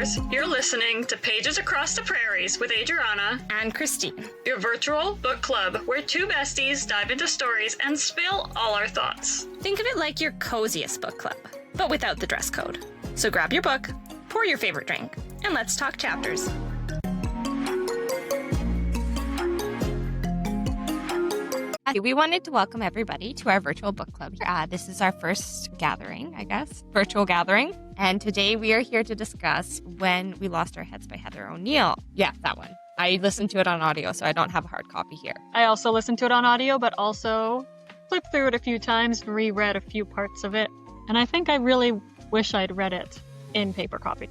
listeners. You're listening to Pages Across the Prairies with Adriana and Christine, your virtual book club where two besties dive into stories and spill all our thoughts. Think of it like your coziest book club, but without the dress code. So grab your book, pour your favorite drink, and let's talk chapters. We wanted to welcome everybody to our virtual book club. This is our first gathering, I guess, virtual gathering. And today we are here to discuss When We Lost Our Heads by Heather O'Neill. Yeah, that one. I listened to it on audio, so I don't have a hard copy here. I also listened to it on audio, but also flipped through it a few times, reread a few parts of it. And I think I really wish I'd read it in paper copy.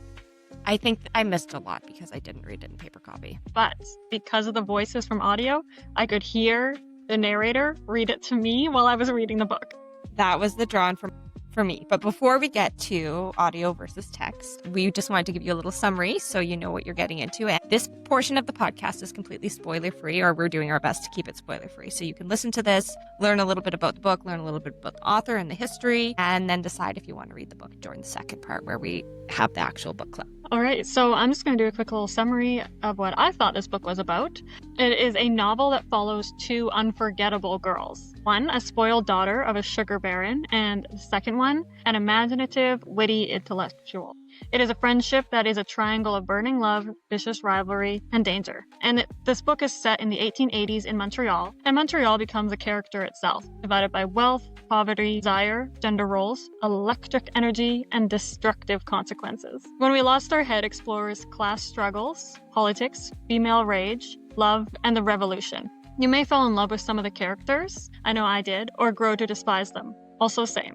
I think I missed a lot because I didn't read it in paper copy. But because of the voices from audio, I could hear the narrator read it to me while I was reading the book. That was the draw for me. But before we get to audio versus text, we just wanted to give you a little summary so you know what you're getting into. And this portion of the podcast is completely spoiler-free, or we're doing our best to keep it spoiler-free. So you can listen to this, learn a little bit about the book, learn a little bit about the author and the history, and then decide if you want to read the book during the second part where we have the actual book club. All right, so I'm just going to do a quick little summary of what I thought this book was about. It is a novel that follows two unforgettable girls. One, a spoiled daughter of a sugar baron, and the second one, an imaginative, witty intellectual. It is a friendship that is a triangle of burning love, vicious rivalry, and danger. And this book is set in the 1880s in Montreal, and Montreal becomes a character itself, divided by wealth, poverty, desire, gender roles, electric energy, and destructive consequences. When We Lost Our Head explores class struggles, politics, female rage, love, and the revolution. You may fall in love with some of the characters, I know I did, or grow to despise them. Also same.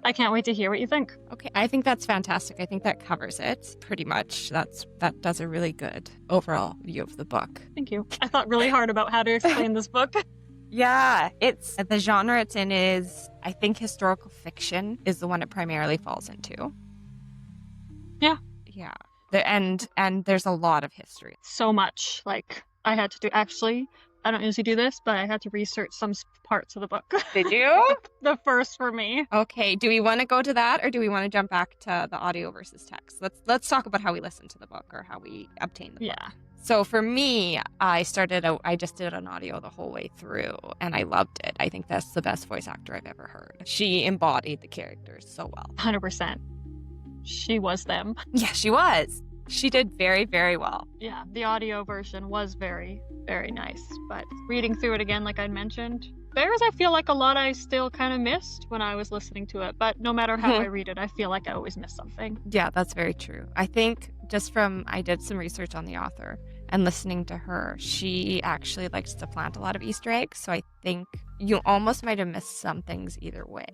I can't wait to hear what you think. Okay, I think that's fantastic. I think that covers it pretty much. That does a really good overall view of the book. Thank you. I thought really hard about how to explain this book. Yeah, it's the genre it's in is, I think, historical fiction is the one it primarily falls into. Yeah. Yeah. And there's a lot of history. So much. Like, I had to do, actually, I don't usually do this, but I had to research some parts of the book. Did you? The first for me. Okay. Do we want to go to that, or do we want to jump back to the audio versus text? Let's talk about how we listen to the book or how we obtain the book. Yeah. So for me, I just did an audio the whole way through, and I loved it. I think that's the best voice actor I've ever heard. She embodied the characters so well. 100%. She was them. Yeah, she was. She did very, very well. Yeah, the audio version was very, very nice. But reading through it again, like I mentioned, there's, I feel like, a lot I still kind of missed when I was listening to it. But no matter how I read it, I feel like I always miss something. Yeah, that's very true. I think I did some research on the author, and listening to her, she actually likes to plant a lot of Easter eggs. So I think you almost might have missed some things either way.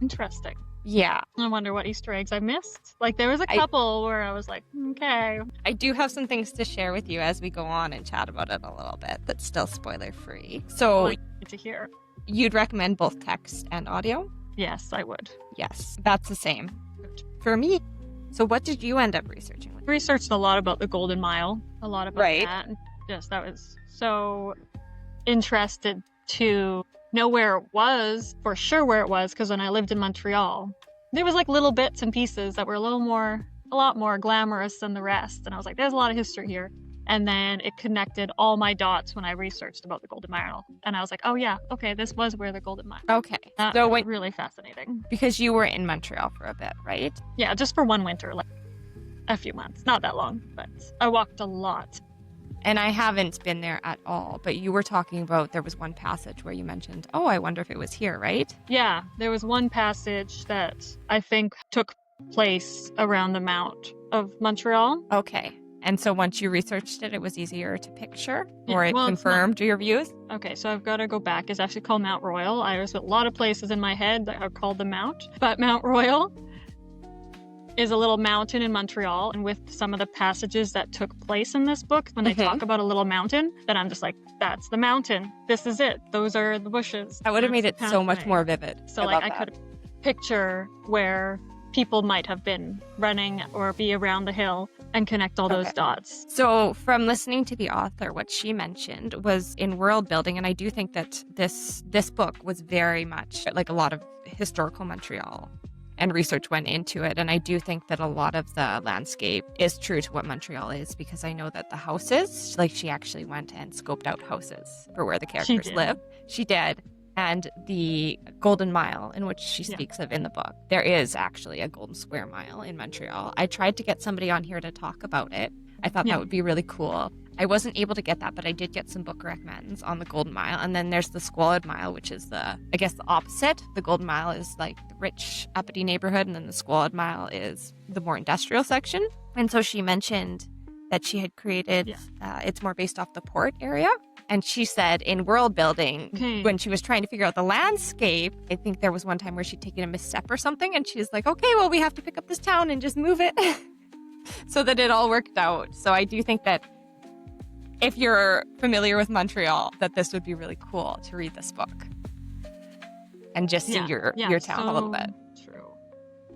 Interesting. Yeah. I wonder what Easter eggs I missed. Like, there was a couple where I was like, okay. I do have some things to share with you as we go on and chat about it a little bit that's still spoiler free. So, to hear. You'd recommend both text and audio? Yes, I would. Yes, that's the same for me. So what did you end up researching? I researched a lot about the Golden Mile, a lot about that. Yes, that was so interested to know where it was, for sure where it was, because when I lived in Montreal, there was like little bits and pieces that were a lot more glamorous than the rest. And I was like, there's a lot of history here. And then it connected all my dots when I researched about the Golden Mile. And I was like, oh yeah, okay, this was where the Golden Mile. Okay. That was really fascinating. Because you were in Montreal for a bit, right? Yeah, just for one winter, like a few months. Not that long, but I walked a lot. And I haven't been there at all, but you were talking about, there was one passage where you mentioned, oh, I wonder if it was here, right? Yeah, there was one passage that I think took place around the Mount of Montreal. Okay. And so once you researched it, it was easier to picture, or it confirmed your views? Okay, so I've got to go back. It's actually called Mount Royal. There's a lot of places in my head that are called the Mount, but Mount Royal is a little mountain in Montreal, and with some of the passages that took place in this book, when they talk about a little mountain, then I'm just like, that's the mountain. This is it. Those are the bushes. That would have made it so much more vivid. So I could picture where people might have been running or be around the hill and connect all those dots. So from listening to the author, what she mentioned was in world building, and I do think that this book was very much like a lot of historical Montreal and research went into it. And I do think that a lot of the landscape is true to what Montreal is, because I know that the houses, like she actually went and scoped out houses for where the characters live. She did. And the Golden Mile, in which she speaks of in the book, there is actually a Golden Square Mile in Montreal. I tried to get somebody on here to talk about it. I thought that would be really cool. I wasn't able to get that, but I did get some book recommends on the Golden Mile. And then there's the Squalid Mile, which is the opposite. The Golden Mile is like the rich, uppity neighborhood, and then the Squalid Mile is the more industrial section. And so she mentioned that she had created, it's more based off the port area. And she said in world building, when she was trying to figure out the landscape, I think there was one time where she'd taken a misstep or something. And she was like, okay, well, we have to pick up this town and just move it so that it all worked out. So I do think that if you're familiar with Montreal, that this would be really cool to read this book and just see your town a little bit. True.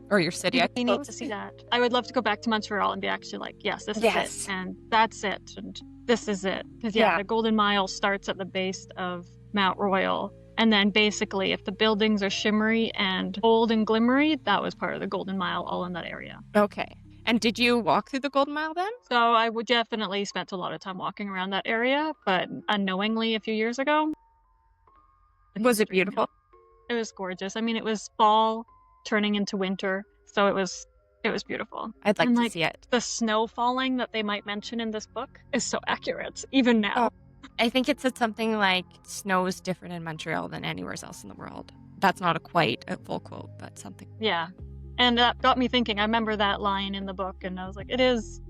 Or your city. I need to see that. I would love to go back to Montreal and be actually like, yes, this is it. And that's it. And this is it. Because, the Golden Mile starts at the base of Mount Royal. And then basically, if the buildings are shimmery and old and glimmery, that was part of the Golden Mile, all in that area. Okay. And did you walk through the Golden Mile then? So I would definitely spent a lot of time walking around that area, but unknowingly a few years ago. Was it beautiful? It was gorgeous. I mean, it was fall turning into winter, so it was beautiful. I'd like to see it. The snow falling that they might mention in this book is so accurate, even now. I think it said something like, snow is different in Montreal than anywhere else in the world. That's not quite a full quote, but something. Yeah. And that got me thinking. I remember that line in the book, and I was like, it is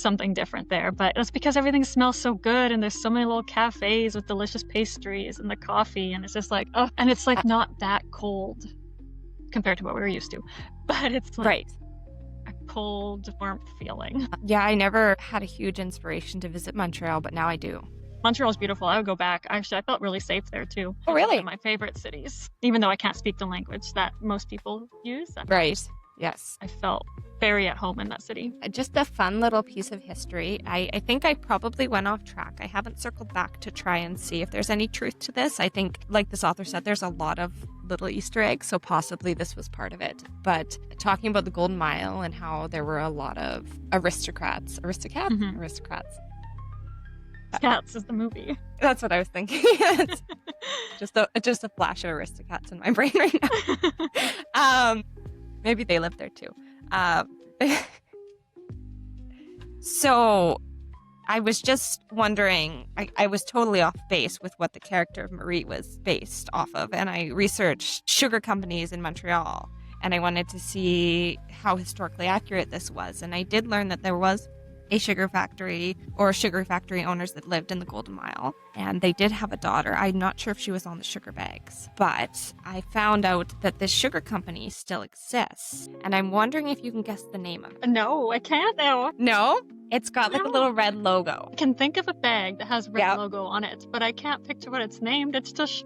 something different there. But it's because everything smells so good, and there's so many little cafes with delicious pastries and the coffee, and it's just like, oh, and it's like not that cold compared to what we were used to. But it's like a cold, warmth feeling. Yeah, I never had a huge inspiration to visit Montreal, but now I do. Montreal's beautiful. I would go back. Actually, I felt really safe there too. Oh, really? One of my favorite cities. Even though I can't speak the language that most people use. Right. Yes. I felt very at home in that city. Just a fun little piece of history. I think I probably went off track. I haven't circled back to try and see if there's any truth to this. I think, like this author said, there's a lot of little Easter eggs, so possibly this was part of it. But talking about the Golden Mile and how there were a lot of aristocrats. Cats is the movie. That's what I was thinking. just a flash of Aristocats in my brain right now. Maybe they live there too. So I was just wondering, I was totally off base with what the character of Marie was based off of, and I researched sugar companies in Montreal, and I wanted to see how historically accurate this was. And I did learn that there was a sugar factory or sugar factory owners that lived in the Golden Mile, and they did have a daughter. I'm not sure if she was on the sugar bags, but I found out that this sugar company still exists, and I'm wondering if you can guess the name of it. No, I can't now. No? It's got like a little red logo. I can think of a bag that has a red logo on it, but I can't picture what it's named. It's just...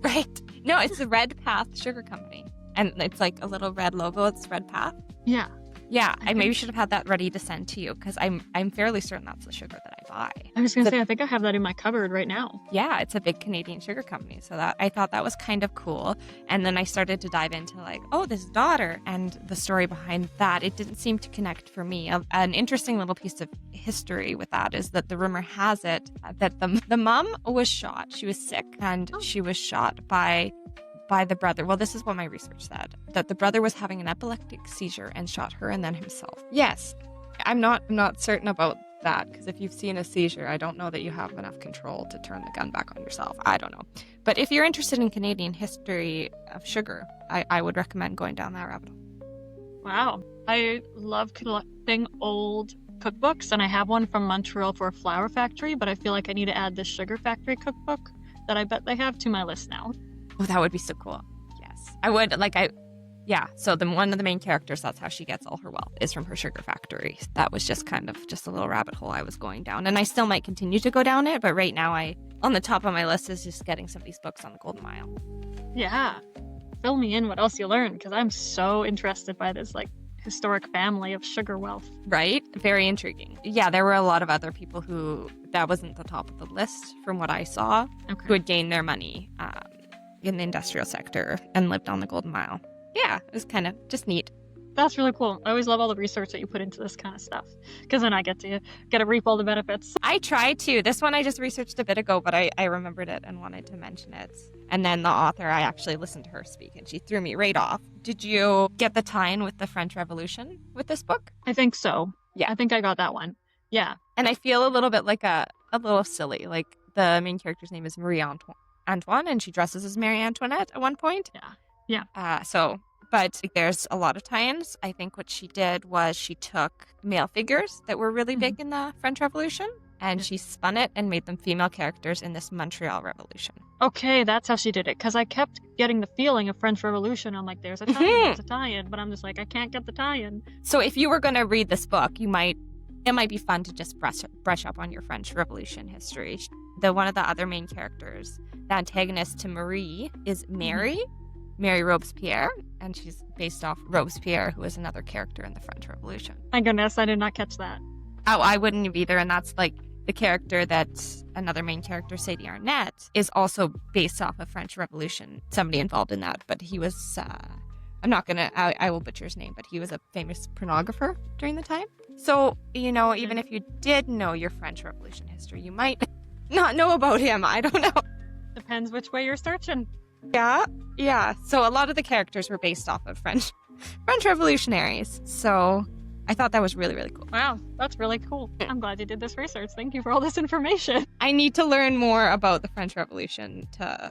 Right. No, it's the Red Path Sugar Company, and it's like a little red logo. It's Red Path. Yeah. Yeah, I maybe should have had that ready to send to you, because I'm fairly certain that's the sugar that I buy. I was going to say, I think I have that in my cupboard right now. Yeah, it's a big Canadian sugar company, so that I thought that was kind of cool. And then I started to dive into like, oh, this daughter and the story behind that. It didn't seem to connect for me. An interesting little piece of history with that is that the rumor has it that the mom was shot. She was sick, and she was shot by the brother. Well, this is what my research said, that the brother was having an epileptic seizure and shot her and then himself. Yes. I'm not certain about that, because if you've seen a seizure, I don't know that you have enough control to turn the gun back on yourself. I don't know. But if you're interested in Canadian history of sugar, I would recommend going down that rabbit hole. Wow. I love collecting old cookbooks, and I have one from Montreal for a flour factory, but I feel like I need to add this sugar factory cookbook that I bet they have to my list now. Oh, that would be so cool. Yes. I would, so one of the main characters, that's how she gets all her wealth, is from her sugar factory. That was just kind of just a little rabbit hole I was going down. And I still might continue to go down it, but right now on the top of my list is just getting some of these books on the Golden Mile. Yeah. Fill me in what else you learned, because I'm so interested by this, historic family of sugar wealth. Right? Very intriguing. Yeah, there were a lot of other people who, that wasn't the top of the list from what I saw, who had gained their money in the industrial sector and lived on the Golden Mile. Yeah, it was kind of just neat. That's really cool. I always love all the research that you put into this kind of stuff, because then I get to reap all the benefits. I tried to. This one I just researched a bit ago, but I remembered it and wanted to mention it. And then the author, I actually listened to her speak, and she threw me right off. Did you get the tie-in with the French Revolution with this book? I think so. Yeah. I think I got that one. Yeah. And I feel a little bit like a little silly. Like the main character's name is Marie Antoine, and she dresses as Marie Antoinette at one point. Yeah. But there's a lot of tie-ins. I think what she did was she took male figures that were really big in the French Revolution, and she spun it and made them female characters in this Montreal Revolution. Okay, that's how she did it. Because I kept getting the feeling of French Revolution. I'm like, there's a tie-in, there's a tie-in. But I'm just like, I can't get the tie-in. So if you were going to read this book, it might be fun to just brush up on your French Revolution history. One of the other main characters, the antagonist to Marie, is Mary Robespierre, and she's based off Robespierre, who is another character in the French Revolution. My goodness, I did not catch that. Oh, I wouldn't have either, and that's like the character that another main character, Sadie Arnett, is also based off of French Revolution. Somebody involved in that, but he was, I will butcher his name, but he was a famous pornographer during the time. So, even if you did know your French Revolution history, you might not know about him. I don't know. Depends which way you're searching. Yeah. So a lot of the characters were based off of French revolutionaries. So I thought that was really, really cool. Wow, that's really cool. I'm glad you did this research. Thank you for all this information. I need to learn more about the French Revolution to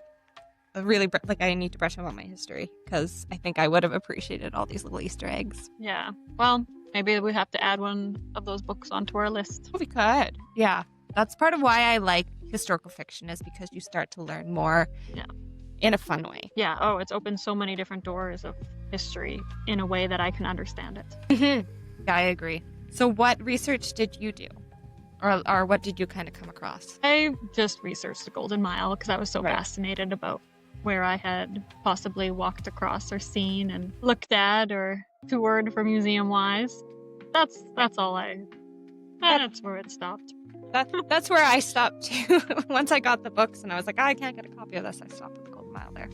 really, I need to brush up on my history, because I think I would have appreciated all these little Easter eggs. Yeah. Well, maybe we have to add one of those books onto our list. We could. Yeah. That's part of why I like historical fiction, is because you start to learn more. Yeah. In a fun way. Yeah. Oh, it's opened so many different doors of history in a way that I can understand it. Yeah, I agree. So what research did you do? Or what did you kind of come across? I just researched the Golden Mile because I was so fascinated about where I had possibly walked across or seen and looked at or toured for museum-wise. That's all that's where it stopped. That's where I stopped too. Once I got the books and I was like, I can't get a copy of this, I stopped at the Golden Mile there.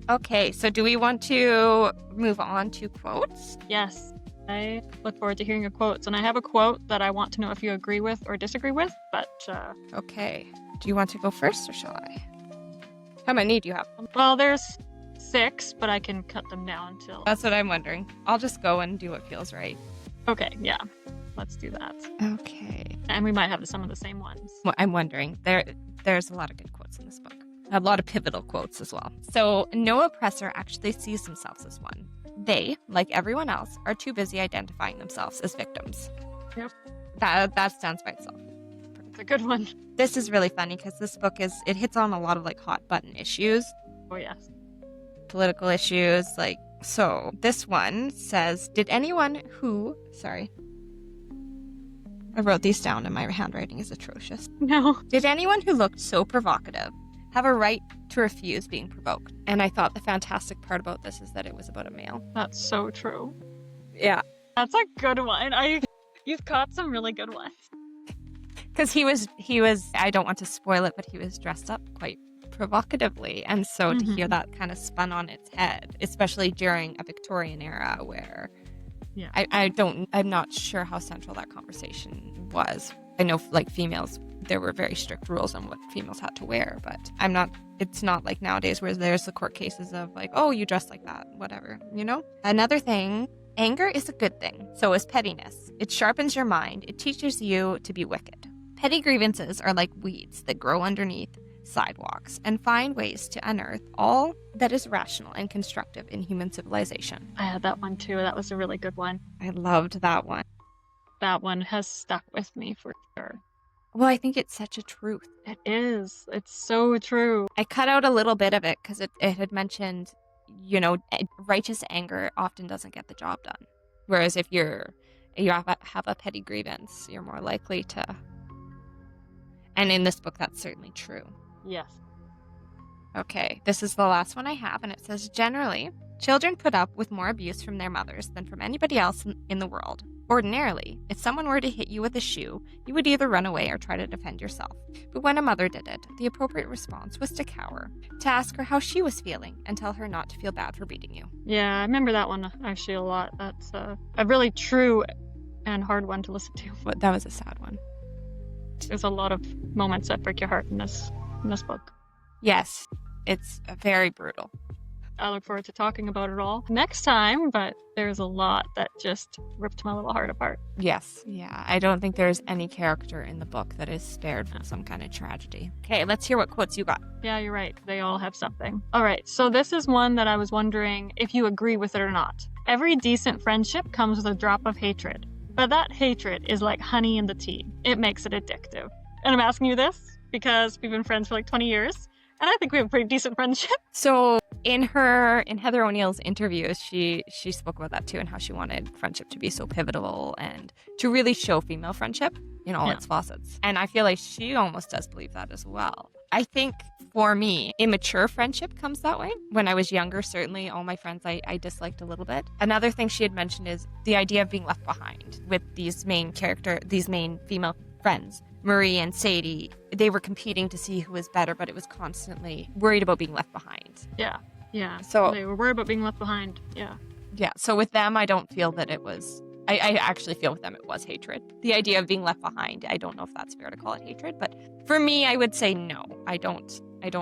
Okay, so do we want to move on to quotes? Yes. I look forward to hearing your quotes, and I have a quote that I want to know if you agree with or disagree with, but... Okay. Do you want to go first, or shall I? How many do you have? Well, there's 6, but I can cut them down till... That's what I'm wondering. I'll just go and do what feels right. Okay, yeah. Let's do that. Okay. And we might have some of the same ones. Well, I'm wondering. There's a lot of good quotes in this book. A lot of pivotal quotes as well. So, no oppressor actually sees themselves as one. They, like everyone else, are too busy identifying themselves as victims. Yep. That stands by itself. It's a good one. This is really funny because this book it hits on a lot of hot button issues. Oh, yes. Political issues. So this one says, I wrote these down and my handwriting is atrocious. No. Did anyone who looked so provocative have a right to refuse being provoked? And I thought the fantastic part about this is that it was about a male. That's so true. Yeah. That's a good one. You've caught some really good ones. Because he was, I don't want to spoil it, but he was dressed up quite provocatively. And so to hear that kind of spun on its head, especially during a Victorian era where I'm not sure how central that conversation was. I know females, there were very strict rules on what females had to wear, but it's not like nowadays where there's the court cases of oh, you dress like that, whatever, Another thing, anger is a good thing. So is pettiness. It sharpens your mind. It teaches you to be wicked. Petty grievances are like weeds that grow underneath sidewalks and find ways to unearth all that is rational and constructive in human civilization. I had that one too. That was a really good one. I loved that one. That one has stuck with me for sure. Well, I think it's such a truth. It is. It's so true. I cut out a little bit of it because it had mentioned, righteous anger often doesn't get the job done. Whereas if you have a petty grievance, you're more likely to. And in this book, that's certainly true. Yes. Okay, this is the last one I have, and it says, generally, children put up with more abuse from their mothers than from anybody else in the world, Ordinarily, if someone were to hit you with a shoe, you would either run away or try to defend yourself. But when a mother did it, the appropriate response was to cower, to ask her how she was feeling, and tell her not to feel bad for beating you. Yeah, I remember that one actually a lot. That's a really true and hard one to listen to. But that was a sad one. There's a lot of moments that break your heart in this book. Yes, it's very brutal. I look forward to talking about it all next time, but there's a lot that just ripped my little heart apart. Yes. Yeah, I don't think there's any character in the book that is spared from some kind of tragedy. Okay, let's hear what quotes you got. Yeah, you're right. They all have something. All right, so this is one that I was wondering if you agree with it or not. Every decent friendship comes with a drop of hatred, but that hatred is like honey in the tea. It makes it addictive. And I'm asking you this because we've been friends for like 20 years, and I think we have a pretty decent friendship. So in Heather O'Neill's interviews, she spoke about that too, and how she wanted friendship to be so pivotal and to really show female friendship in all its facets. And I feel like she almost does believe that as well. I think for me, immature friendship comes that way. When I was younger, certainly all my friends I disliked a little bit. Another thing she had mentioned is the idea of being left behind with these main female friends. Marie and Sadie, they were competing to see who was better, but it was constantly worried about being left behind. Yeah. So they were worried about being left behind. Yeah. Yeah. So with them, I don't feel that it was. I actually feel with them it was hatred. The idea of being left behind. I don't know if that's fair to call it hatred, but for me, I would say no. I don't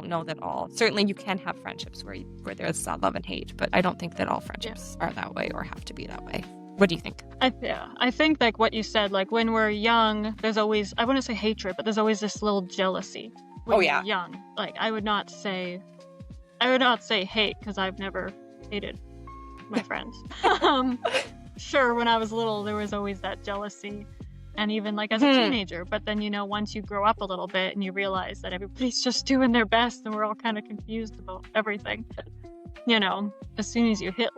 know that all. Certainly, you can have friendships where there's love and hate, but I don't think that all friendships are that way or have to be that way. What do you think? I think like what you said, like when we're young, there's always, I wouldn't say hatred, but there's always this little jealousy. When we're young. Like I would not say hate because I've never hated my friends. Sure, when I was little, there was always that jealousy, and even like as a teenager. But then once you grow up a little bit and you realize that everybody's just doing their best, and we're all kind of confused about everything. As soon as you hit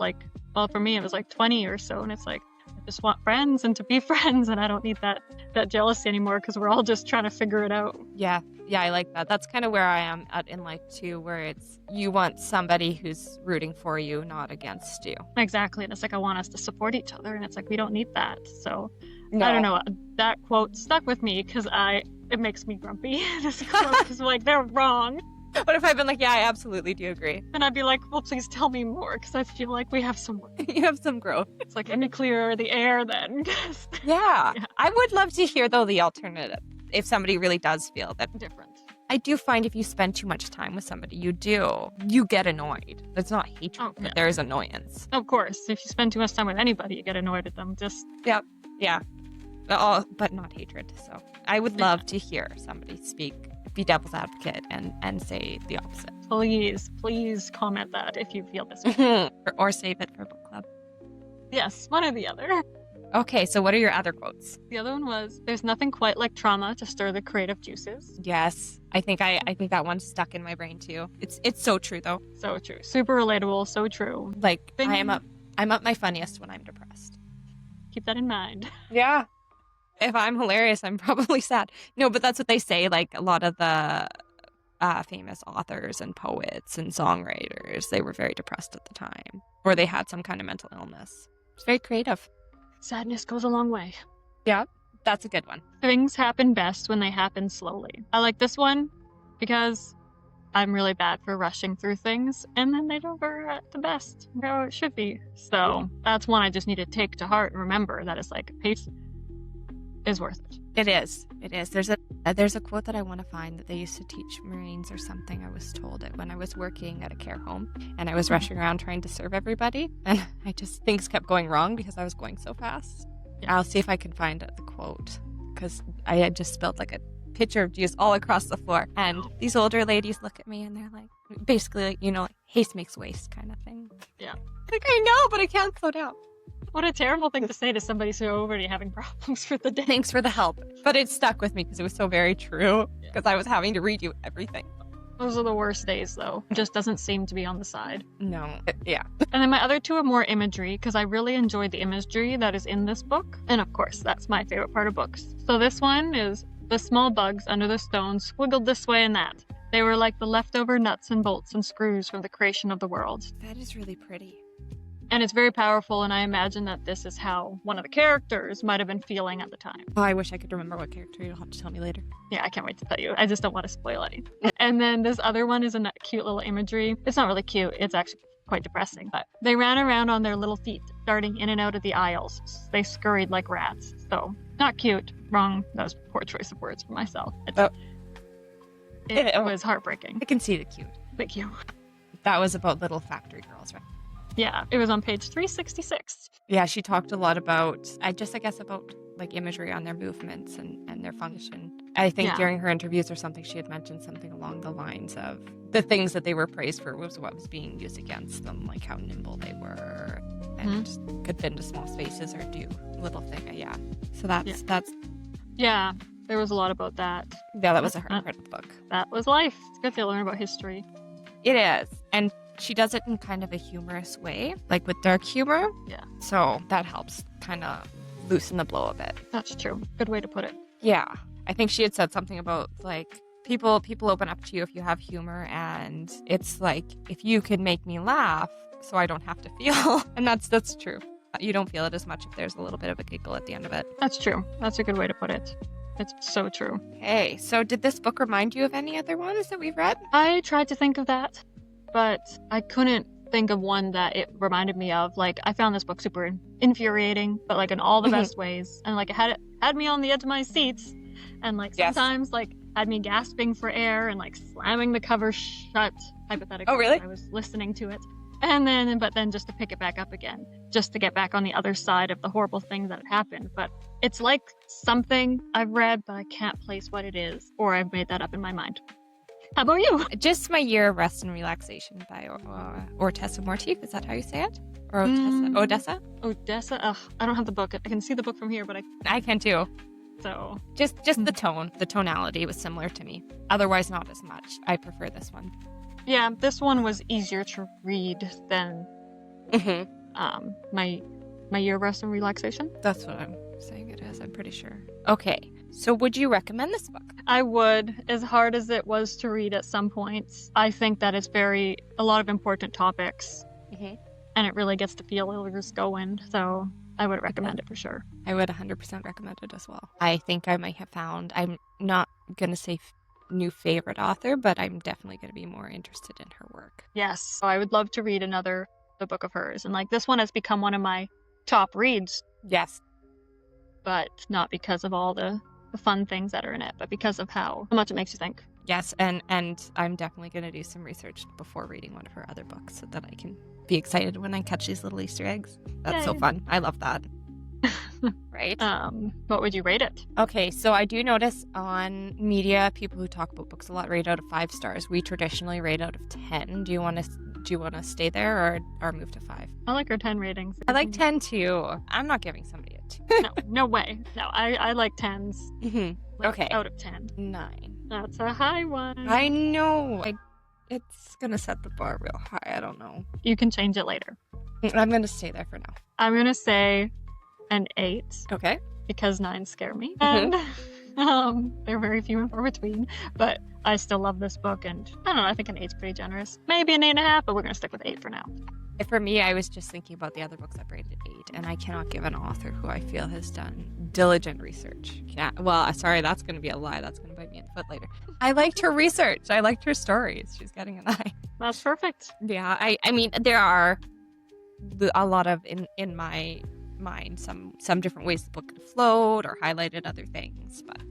well, for me it was like 20 or so, and it's like I just want friends and to be friends, and I don't need that jealousy anymore because we're all just trying to figure it out. Yeah, I like that. That's kind of where I am at in life too, where it's you want somebody who's rooting for you, not against you. Exactly, and it's like I want us to support each other, and it's like we don't need that. So no. I don't know. That quote stuck with me because it makes me grumpy. This quote is like they're wrong. What if I've been like, yeah, I absolutely do agree. And I'd be like, well, please tell me more, because I feel like we have some work. You have some growth. It's like, let me clear the air then. Yeah. I would love to hear, though, the alternative. If somebody really does feel that different. I do find if you spend too much time with somebody, you get annoyed. It's not hatred, but there is annoyance. Of course. If you spend too much time with anybody, you get annoyed at them. Yep. Yeah. But not hatred. So I would love to hear somebody be devil's advocate and say the opposite. Please comment that if you feel this way. or save it for book club. Yes, one or the other. Okay, so what are your other quotes? The other one was, there's nothing quite like trauma to stir the creative juices. Yes, I think that one's stuck in my brain too. It's so true though. So true. Super relatable, so true. Like I'm up my funniest when I'm depressed. Keep that in mind. Yeah. If I'm hilarious, I'm probably sad. No, but that's what they say. Like a lot of the famous authors and poets and songwriters, they were very depressed at the time, or they had some kind of mental illness. It's very creative. Sadness goes a long way. Yeah, that's a good one. Things happen best when they happen slowly. I like this one because I'm really bad for rushing through things, and then they don't go at the best how it should be. So that's one I just need to take to heart and remember that it's like pace is worth it. It is. There's a quote that I want to find that they used to teach Marines or something. I was told it when I was working at a care home, and I was rushing around trying to serve everybody, and things kept going wrong because I was going so fast. I'll see if I can find the quote, because I had just spilled like a pitcher of juice all across the floor, and these older ladies look at me and they're like, basically, like haste makes waste kind of thing. Yeah. Like, I know, but I can't slow down. What a terrible thing to say to somebody who's already having problems for the day. Thanks for the help. But it stuck with me because it was so very true, because I was having to redo everything. Those are the worst days, though. It just doesn't seem to be on the side. No. Yeah. And then my other two are more imagery, because I really enjoyed the imagery that is in this book. And of course, that's my favorite part of books. So this one is the small bugs under the stones squiggled this way and that. They were like the leftover nuts and bolts and screws from the creation of the world. That is really pretty. And it's very powerful, and I imagine that this is how one of the characters might have been feeling at the time. Oh, I wish I could remember what character. You'll have to tell me later. Yeah, I can't wait to tell you. I just don't want to spoil any. And then this other one is a cute little imagery. It's not really cute. It's actually quite depressing. But they ran around on their little feet, darting in and out of the aisles. They scurried like rats. So, not cute. Wrong. That was a poor choice of words for myself. It was heartbreaking. I can see the cute. Thank you. That was about little factory girls, right? Yeah, it was on page 366. Yeah, she talked a lot about, about like imagery on their movements and their function. I think during her interviews or something, she had mentioned something along the lines of the things that they were praised for was what was being used against them, like how nimble they were and could fit into small spaces or do little things. Yeah. So that's. Yeah, there was a lot about that. Yeah, that was a hard part of the book. That was life. It's good to learn about history. It is. And she does it in kind of a humorous way, like with dark humor. Yeah. So that helps kind of loosen the blow a bit. That's true. Good way to put it. Yeah. I think she had said something about like people open up to you if you have humor, and it's like if you can make me laugh so I don't have to feel. And that's true. You don't feel it as much if there's a little bit of a giggle at the end of it. That's true. That's a good way to put it. It's so true. Hey, so did this book remind you of any other ones that we've read? I tried to think of that, but I couldn't think of one that it reminded me of. Like, I found this book super infuriating, but like in all the best ways. And like it had me on the edge of my seats, and like sometimes like had me gasping for air and like slamming the cover shut, hypothetically. Oh, really? I was listening to it. But then just to pick it back up again, just to get back on the other side of the horrible thing that had happened. But it's like something I've read, but I can't place what it is, or I've made that up in my mind. How about you? Just My Year of Rest and Relaxation by Ortessa Mortief. Is that how you say it? Or Odessa? Odessa? Ugh, I don't have the book. I can see the book from here, but I can too. So just the tonality was similar to me. Otherwise, not as much. I prefer this one. Yeah, this one was easier to read than my Year of Rest and Relaxation. That's what I'm saying it is, I'm pretty sure. Okay, so would you recommend this book? I would, as hard as it was to read at some points. I think that it's a lot of important topics, and it really gets the feelers going, so I would recommend it for sure. I would 100% recommend it as well. I think I might have found, I'm not going to say new favorite author, but I'm definitely going to be more interested in her work. Yes, so I would love to read the book of hers, and like this one has become one of my top reads. Yes, but not because of all the fun things that are in it, but because of how much it makes you think. Yes, and I'm definitely going to do some research before reading one of her other books so that I can be excited when I catch these little Easter eggs. That's so fun. I love that. Right? What would you rate it? Okay, so I do notice on media, people who talk about books a lot rate out of 5 stars. We traditionally rate out of 10. Do you want to stay there or move to 5? I like our 10 ratings. I like 10 too. I'm not giving somebody a 2. No way. No, I like 10s. Okay. Out of 10. 9. That's a high one. I know. It's going to set the bar real high. I don't know. You can change it later. I'm going to stay there for now. I'm going to say an 8. Okay. Because 9s scare me. And they're very few and far between. But I still love this book. And I don't know, I think an 8's pretty generous. Maybe an 8.5, but we're going to stick with 8 for now. For me, I was just thinking about the other books I've rated 8. And I cannot give an author who I feel has done diligent research. Yeah, well, sorry, that's going to be a lie. That's going to bite me in the foot later. I liked her research. I liked her stories. She's getting an 9. That's perfect. Yeah, I mean, there are a lot of, in my mind, some different ways the book could have flowed or highlighted other things, but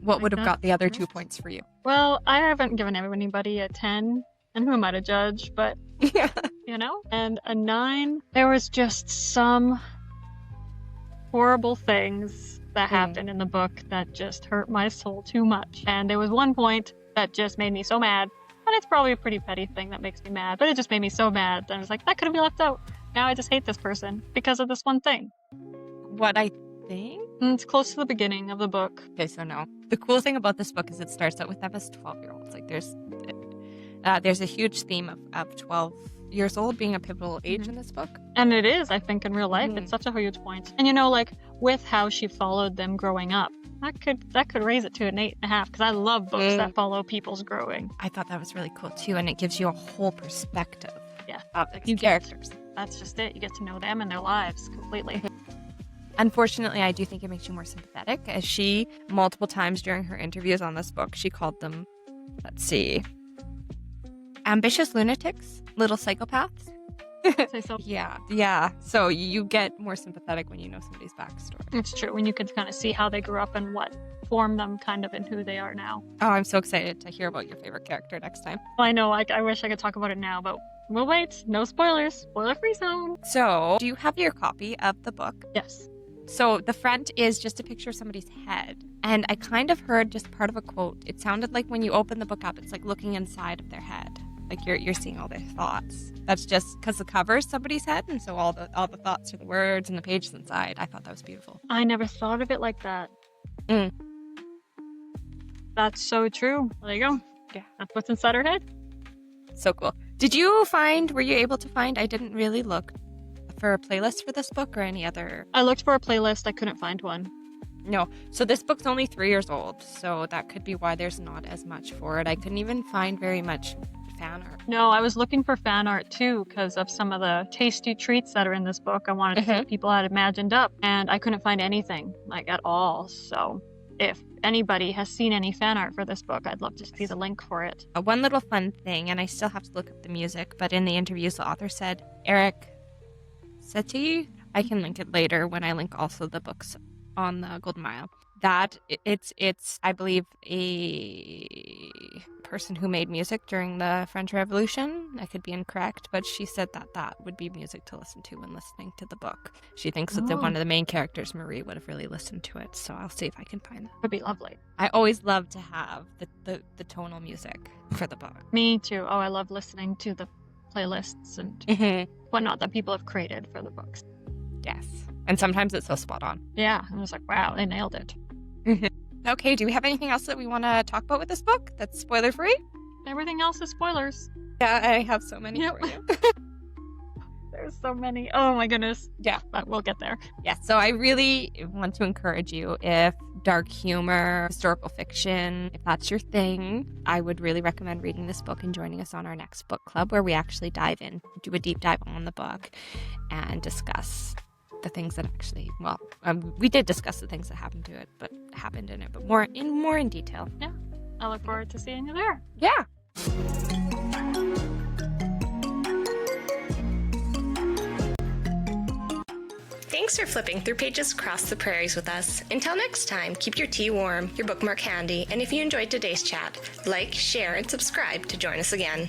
what would have got the other 2 points for you? Well, I haven't given anybody a 10, and who am I to judge, but you know? And a 9, there was just some horrible things that happened in the book that just hurt my soul too much. And there was one point that just made me so mad, and it's probably a pretty petty thing that makes me mad, but it just made me so mad that I was like, that could have been left out. Now I just hate this person because of this one thing. What I think? It's close to the beginning of the book. Okay, so no. The cool thing about this book is it starts out with them as 12-year-olds. Like there's a huge theme of 12 years old being a pivotal age in this book. And it is, I think, in real life. It's such a huge point. And you know, like with how she followed them growing up, that could raise it to an 8.5, because I love books that follow people's growing. I thought that was really cool too, and it gives you a whole perspective. Yeah, of the characters. that's just it. You get to know them and their lives completely. Unfortunately, I do think it makes you more sympathetic, as she, multiple times during her interviews on this book, she called them, let's see, ambitious lunatics, little psychopaths. Say so. Yeah. So you get more sympathetic when you know somebody's backstory. It's true, when you can kind of see how they grew up and what formed them kind of in who they are now. Oh, I'm so excited to hear about your favorite character next time. Well, I know, I wish I could talk about it now, but we'll wait. No spoilers. Spoiler-free zone. So, do you have your copy of the book? Yes. So the front is just a picture of somebody's head. And I kind of heard just part of a quote. It sounded like when you open the book up, it's like looking inside of their head. Like you're seeing all their thoughts. That's just because the cover is somebody's head, and so all the thoughts are the words and the pages inside. I thought that was beautiful. I never thought of it like that. That's so true. There you go. Yeah. That's what's inside her head. So cool. Were you able to find, I didn't really look for a playlist for this book or any other? I looked for a playlist. I couldn't find one. No. So this book's only 3 years old, so that could be why there's not as much for it. I couldn't even find very much fan art. No, I was looking for fan art too because of some of the tasty treats that are in this book. I wanted to see what people had imagined up, and I couldn't find anything like at all. So if anybody has seen any fan art for this book, I'd love to see the link for it. One little fun thing, and I still have to look up the music, but in the interviews the author said, Eric Satie, I can link it later when I link also the books on the Golden Mile, that it's I believe a person who made music during the French Revolution. I could be incorrect, but she said that would be music to listen to when listening to the book. She thinks that one of the main characters, Marie, would have really listened to it, so I'll see if I can find that. Would be lovely. I always love to have the tonal music for the book. Me too. Oh, I love listening to the playlists and whatnot that people have created for the books. Yes. And sometimes it's so spot on. Yeah. I was like, wow, they nailed it. Okay, do we have anything else that we want to talk about with this book that's spoiler free? Everything else is spoilers. Yeah, I have so many for you. There's so many. Oh my goodness. Yeah. But we'll get there. Yeah, so I really want to encourage you, if dark humor, historical fiction, if that's your thing, I would really recommend reading this book and joining us on our next book club where we actually do a deep dive on the book and discuss the things that actually, we did discuss the things that happened in it, but more in detail. Yeah. I look forward to seeing you there. Yeah. Thanks for flipping through Pages Across the Prairies with us. Until next time, keep your tea warm, your bookmark handy, and if you enjoyed today's chat, like, share, and subscribe to join us again.